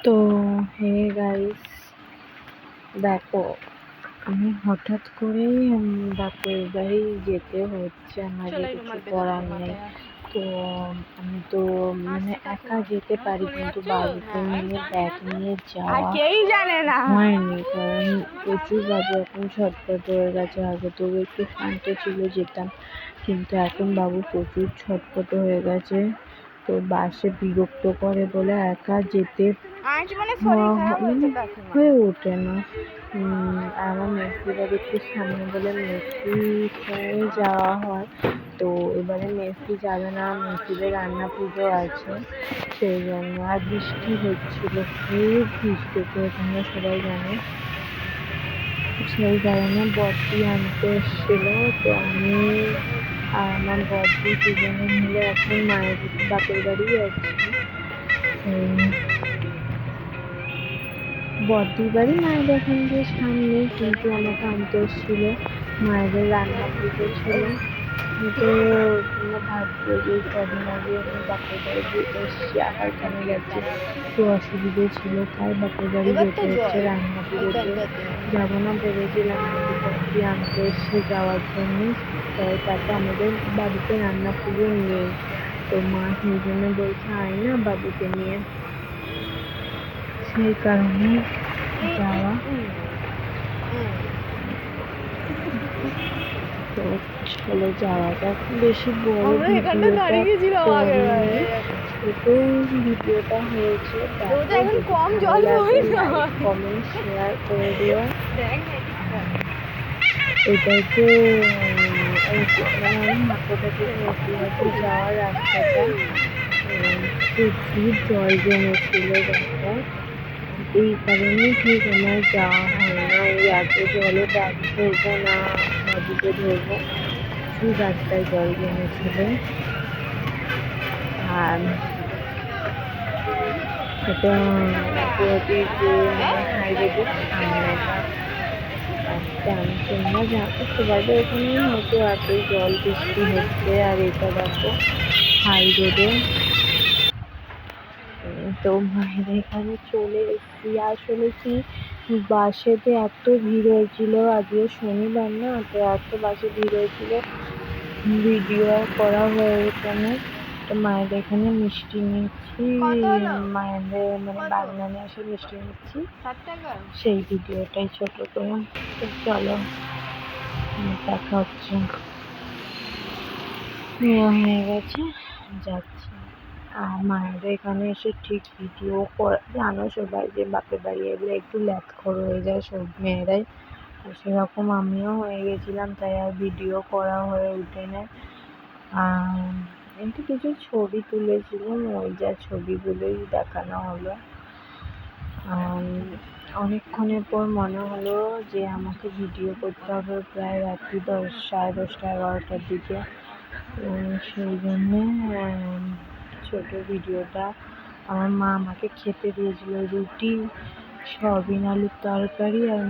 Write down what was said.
তো hey guys, দেখো আমি হঠাৎ করেই বাপের বাড়ি যেতে হচ্ছে, আমাদের কিছু করার নেই। তো আমি তো একা যেতে পারি, কিন্তু বাবুকে নিয়ে ব্যাগ নিয়ে যাওয়া হয়নি, কারণ প্রচুর বাবু এখন ছটফট হয়ে গেছে। আগে তো একটু শান্ত ছিল, যেতাম, কিন্তু এখন বাবু প্রচুর ছটফট হয়ে গেছে। তো বাসে বিরক্ত করে বলে একা যেতে হয়ে ওঠে না। আমার মেসি বাড়ি একটু সামনে বলে মেসির সঙ্গে যাওয়া হয়। তো এবারে মেসি যাবে না, মেসিদের রান্না পুজো আছে, সেই জন্য। আর বৃষ্টি হচ্ছিল, খুব বৃষ্টি, তো এখানে সবাই জানে, সেই কারণে বড়দি আনতে এসেছিল। তো আমি আর আমার বড়দি দুজনে মিলে এখন মায়ের বাপের বাড়ি যাচ্ছি। বড়দির বাড়ি মায়ের এখান দিয়ে সামনে, কিন্তু আমাকে আনতে এসেছিল, মায়েদের রান্না পুজো ছিল। তো তোমরা ভাবছো যে কদিন আগে আমি বাপের বাড়ি এসেছি, আবার কেন যাচ্ছি, একটু অসুবিধে ছিল, তাই বাপের বাড়ি যেতে হচ্ছে। রান্না পুজোতে যাবো না ভেবেছিলাম, কিন্তু বড়দি আনতে এসে যাওয়ার জন্য, তাতে আমাদের বাড়িতে রান্না পুজো নেই। তো মা সেই জন্য বলছে আয় না বাবুকে নিয়ে, সেই কারণে যাওয়া। তো চলো যাওয়া যাক। বেশি বড় ভিডিওটা করিনি, ছোট ভিডিওটা হয়েছে। কমেন্ট শেয়ার করে দিও। এটা হচ্ছে আমি হাঁটাটা থেকে নদীয়াতে যাওয়ার রাস্তাটা, প্রচুর জল জমেছিল। দেখো এই কারণে ঠিক আমার যাওয়া হয় না, এই এত জলে ব্যাগ ধরবো না, বাবুকে ধরবো, প্রচুর রাস্তায় জল জমেছিল। আর এটা হাইরোডের সামনেটা একটা, তোমরা জানো তোমাদের ওখানেই হয়তো এতই জল বৃষ্টি হচ্ছে। আর এটা দেখো হাই রোডে। তো মায়ের এখানে চলে এসেছি। আসলে কি, বাসেতে এত ভিড় হয়েছিল, আজকে শনিবার না, তো এত বাসে ভিড় হয়েছিল, ভিডিও করা হয়ে ওঠে না। তো মায়ের এখানে মিষ্টি নিচ্ছি, মায়েদের বাগনানে এসে মিষ্টি নিচ্ছি, সেই ভিডিওটাই ছোট করে। তো চলো দেখা হচ্ছে, হয়ে গেছে, যাচ্ছি। আর মায়ের এখানে এসে ঠিক ভিডিও করা, জানো সবাই যে বাপের বাড়ি এলে একটু ল্যাথখর হয়ে যায় সব মেয়েরাই, তো সেরকম আমিও হয়ে গেছিলাম, তাই আর ভিডিও করা হয়ে ওঠে না। আর কিন্তু কিছু ছবি তুলেছিলাম, ওই যা ছবিগুলোই দেখানো হলো। অনেকক্ষণের পর মনে হলো যে আমাকে ভিডিও করতে হবে, প্রায় রাত্রি 10, 10:30, 11টার দিকে। তো সেই জন্যে ছোট ভিডিওটা, আমার মা আমাকে খেতে দিয়েছিল রুটি, সয়াবিন আলুর তরকারি আর